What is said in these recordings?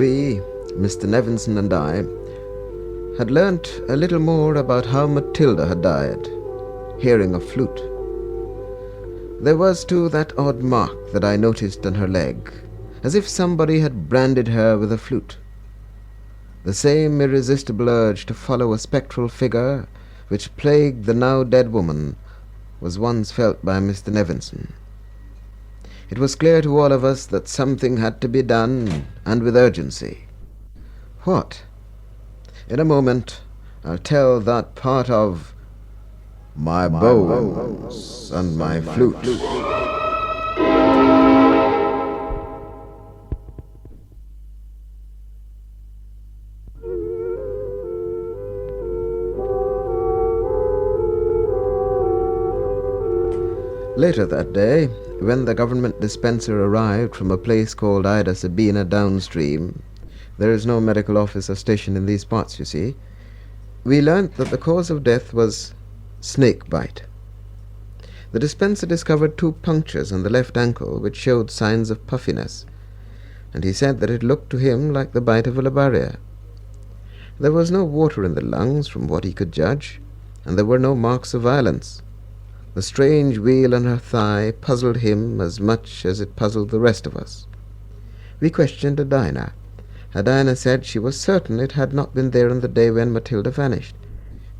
We, Mr. Nevinson and I, had learnt a little more about how Matilda had died, hearing a flute. There was, too, that odd mark that I noticed on her leg, as if somebody had branded her with a flute. The same irresistible urge to follow a spectral figure which plagued the now dead woman was once felt by Mr. Nevinson. It was clear to all of us that something had to be done, and with urgency. What? In a moment I'll tell that part of my bones and my flute. Later that day, when the government dispenser arrived from a place called Ida Sabina downstream — there is no medical officer stationed in these parts, you see — we learnt that the cause of death was snake bite. The dispenser discovered 2 punctures on the left ankle which showed signs of puffiness, and he said that it looked to him like the bite of a labaria. There was no water in the lungs, from what he could judge, and there were no marks of violence. The strange wheal on her thigh puzzled him as much as it puzzled the rest of us. We questioned Adina. Adina said she was certain it had not been there on the day when Matilda vanished,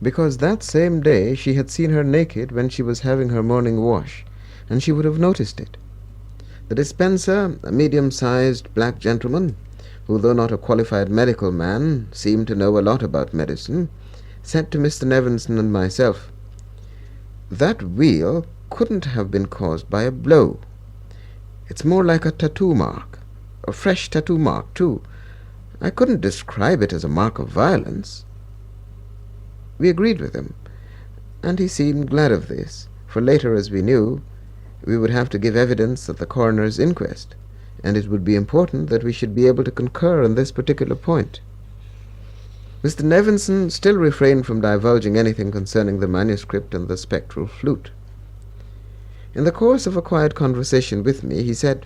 because that same day she had seen her naked when she was having her morning wash, and she would have noticed it. The dispenser, a medium-sized black gentleman, who, though not a qualified medical man, seemed to know a lot about medicine, said to Mr. Nevinson and myself, "That wheal couldn't have been caused by a blow. It's more like a tattoo mark, a fresh tattoo mark, too. I couldn't describe it as a mark of violence." We agreed with him, and he seemed glad of this, for later, as we knew, we would have to give evidence at the coroner's inquest, and it would be important that we should be able to concur on this particular point. Mr. Nevinson still refrained from divulging anything concerning the manuscript and the spectral flute. In the course of a quiet conversation with me, he said,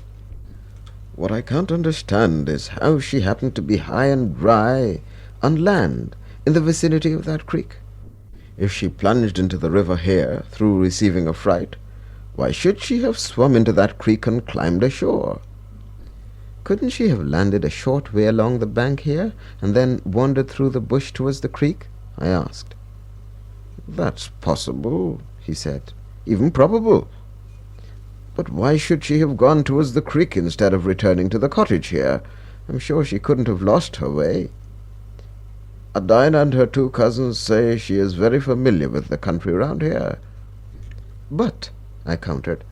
"What I can't understand is how she happened to be high and dry, on land, in the vicinity of that creek. If she plunged into the river here through receiving a fright, why should she have swum into that creek and climbed ashore? Couldn't she have landed a short way along the bank here, and then wandered through the bush towards the creek?" I asked. "That's possible," he said, "even probable. But why should she have gone towards the creek instead of returning to the cottage here? I'm sure she couldn't have lost her way. Adina and her 2 cousins say she is very familiar with the country round here." "But," I countered,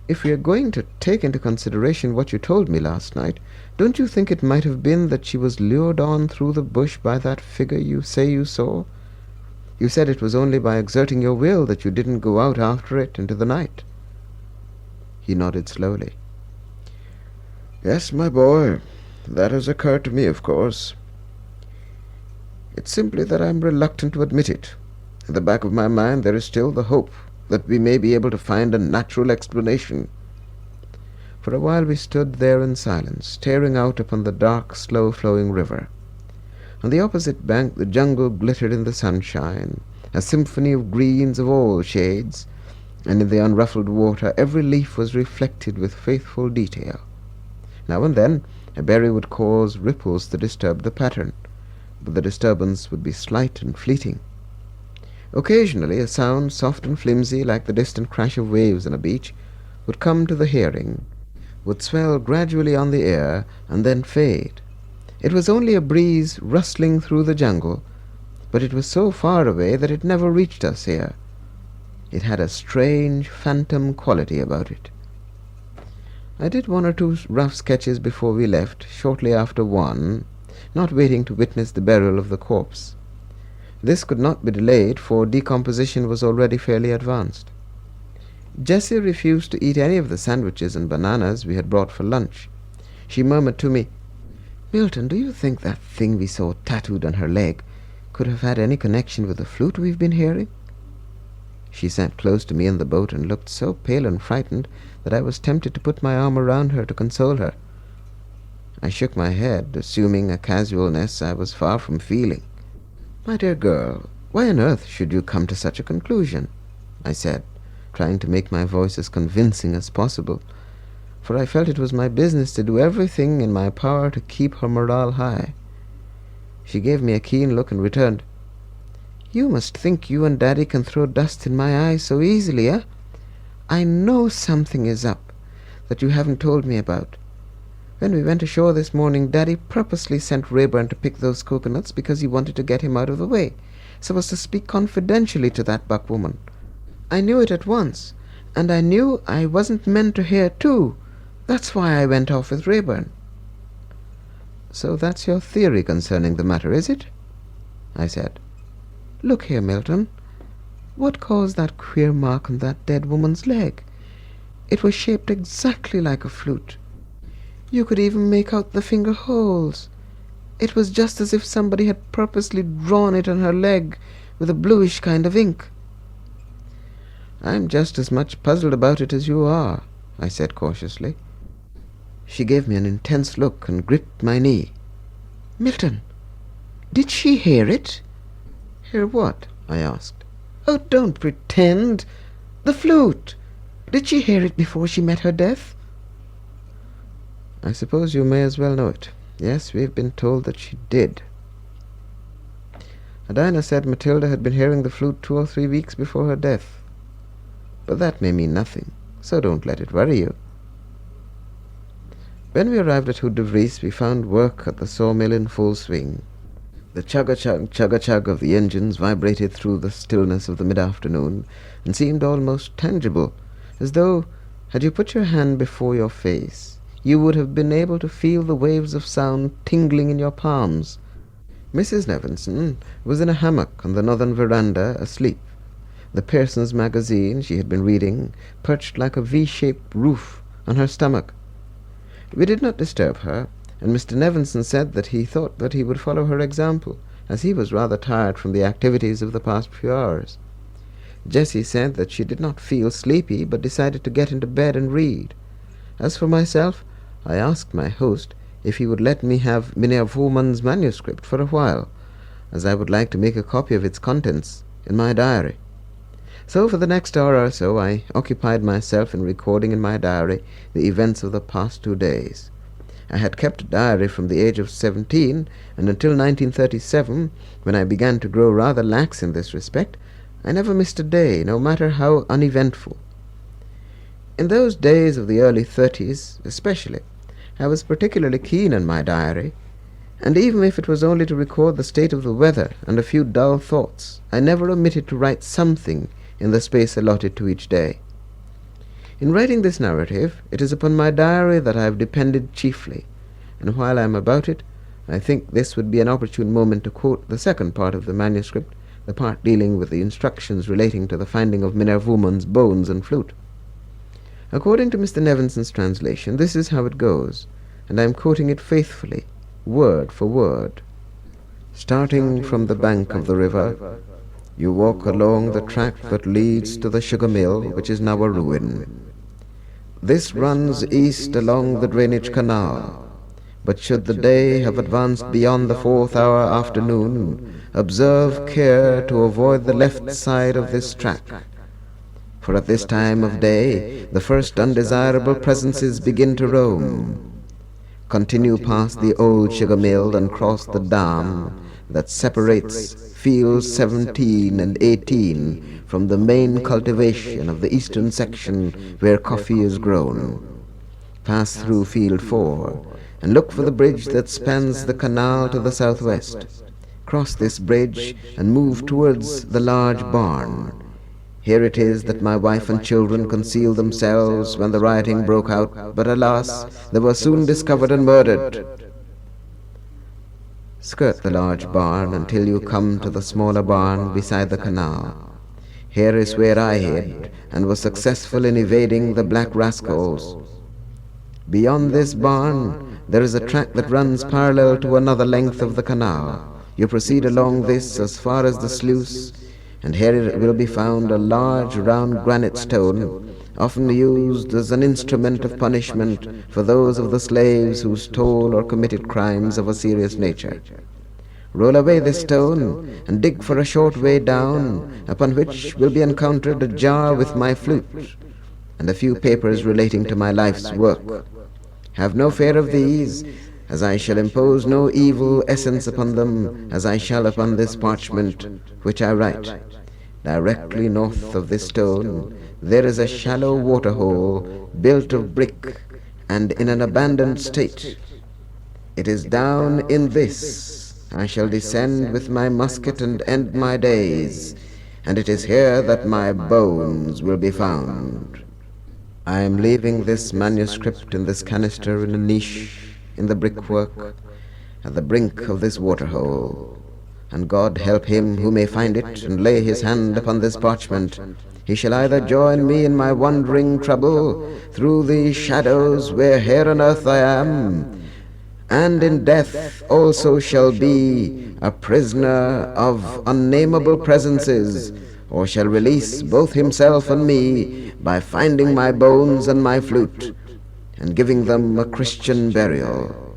"if we are going to take into consideration what you told me last night, don't you think it might have been that she was lured on through the bush by that figure you say you saw? You said it was only by exerting your will that you didn't go out after it into the night." He nodded slowly. "Yes, my boy, that has occurred to me, of course. It's simply that I'm reluctant to admit it. In the back of my mind there is still the hope that we may be able to find a natural explanation." For a while we stood there in silence, staring out upon the dark, slow-flowing river. On the opposite bank the jungle glittered in the sunshine, a symphony of greens of all shades, and in the unruffled water every leaf was reflected with faithful detail. Now and then a berry would cause ripples to disturb the pattern, but the disturbance would be slight and fleeting. Occasionally a sound, soft and flimsy like the distant crash of waves on a beach, would come to the hearing, would swell gradually on the air, and then fade. It was only a breeze rustling through the jungle, but it was so far away that it never reached us here. It had a strange phantom quality about it. I did 1 or 2 rough sketches before we left, shortly after 1, not waiting to witness the burial of the corpse. This could not be delayed, for decomposition was already fairly advanced. Jessie refused to eat any of the sandwiches and bananas we had brought for lunch. She murmured to me, "Milton, do you think that thing we saw tattooed on her leg could have had any connection with the flute we've been hearing?" She sat close to me in the boat and looked so pale and frightened that I was tempted to put my arm around her to console her. I shook my head, assuming a casualness I was far from feeling. "My dear girl, why on earth should you come to such a conclusion?" I said, trying to make my voice as convincing as possible, for I felt it was my business to do everything in my power to keep her morale high. She gave me a keen look and returned, "You must think you and Daddy can throw dust in my eyes so easily, eh? I know something is up that you haven't told me about. When we went ashore this morning, Daddy purposely sent Rayburn to pick those coconuts because he wanted to get him out of the way, so as to speak confidentially to that buck woman. I knew it at once, and I knew I wasn't meant to hear too. That's why I went off with Rayburn." "So that's your theory concerning the matter, is it?" I said. "Look here, Milton. What caused that queer mark on that dead woman's leg? It was shaped exactly like a flute. You could even make out the finger holes. It was just as if somebody had purposely drawn it on her leg with a bluish kind of ink." "I'm just as much puzzled about it as you are," I said cautiously. She gave me an intense look and gripped my knee. "Milton, did she hear it?" "Hear what?" I asked. "Oh, don't pretend. The flute. Did she hear it before she met her death?" "I suppose you may as well know it. Yes, we've been told that she did." Adina said Matilda had been hearing the flute 2 or 3 weeks before her death. But that may mean nothing, so don't let it worry you. When we arrived at Hood de Vries, we found work at the sawmill in full swing. The chug-a-chug of the engines vibrated through the stillness of the mid-afternoon and seemed almost tangible, as though, had you put your hand before your face, you would have been able to feel the waves of sound tingling in your palms. Mrs. Nevinson was in a hammock on the northern veranda, asleep. The Pearson's magazine she had been reading perched like a V-shaped roof on her stomach. We did not disturb her, and Mr. Nevinson said that he thought that he would follow her example, as he was rather tired from the activities of the past few hours. Jessie said that she did not feel sleepy, but decided to get into bed and read. As for myself, I asked my host if he would let me have Mynheer Voerman's manuscript for a while, as I would like to make a copy of its contents in my diary. So for the next hour or so I occupied myself in recording in my diary the events of the past 2 days. I had kept a diary from the age of 17, and until 1937, when I began to grow rather lax in this respect, I never missed a day, no matter how uneventful. In those days of the early 30s, especially, I was particularly keen on my diary, and even if it was only to record the state of the weather and a few dull thoughts, I never omitted to write something in the space allotted to each day. In writing this narrative, it is upon my diary that I have depended chiefly, and while I am about it, I think this would be an opportune moment to quote the second part of the manuscript, the part dealing with the instructions relating to the finding of Mynheer Voerman's bones and flute. According to Mr. Nevinson's translation, this is how it goes, and I am quoting it faithfully, word for word. "Starting from the bank of the river, you walk along the track that leads to the sugar mill, which is now a ruin. This runs east along the drainage canal, but should the day have advanced beyond the 4th hour afternoon, observe care to avoid the left side of this track. For at this time of day the first undesirable presences begin to roam. Continue past the old sugar mill and cross the dam that separates fields 17 and 18 from the main cultivation of the eastern section where coffee is grown. Pass through field 4 and look for the bridge that spans the canal to the southwest. Cross this bridge and move towards the large barn. Here it is that my wife and children concealed themselves when the rioting broke out, but alas, they were soon discovered and murdered. Skirt the large barn until you come to the smaller barn beside the canal. Here is where I hid and was successful in evading the black rascals. Beyond this barn there is a track that runs parallel to another length of the canal. You proceed along this as far as the sluice, and here it will be found a large round granite stone, often used as an instrument of punishment for those of the slaves who stole or committed crimes of a serious nature. Roll away this stone, and dig for a short way down, upon which will be encountered a jar with my flute, and a few papers relating to my life's work. Have no fear of these, as I shall impose no evil essence upon them, as I shall upon this parchment which I write. Directly north of this stone there is a shallow water-hole built of brick and in an abandoned state. It is down in this I shall descend with my musket and end my days, and it is here that my bones will be found. I am leaving this manuscript in this canister in a niche in the brickwork at the brink of this waterhole, and God help him who may find it and lay his hand upon this parchment. He shall either join me in my wandering trouble through the shadows where here on earth I am, and in death also shall be a prisoner of unnameable presences, or shall release both himself and me by finding my bones and my flute, and giving them a Christian burial.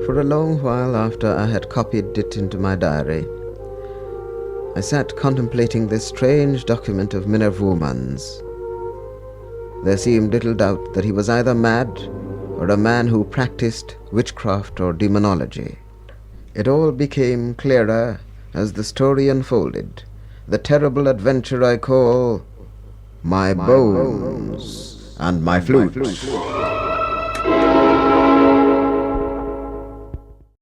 For a long while after I had copied it into my diary, I sat contemplating this strange document of Minervoman's. There seemed little doubt that he was either mad or a man who practiced witchcraft or demonology. It all became clearer as the story unfolded, the terrible adventure I call My Bones and My Flute.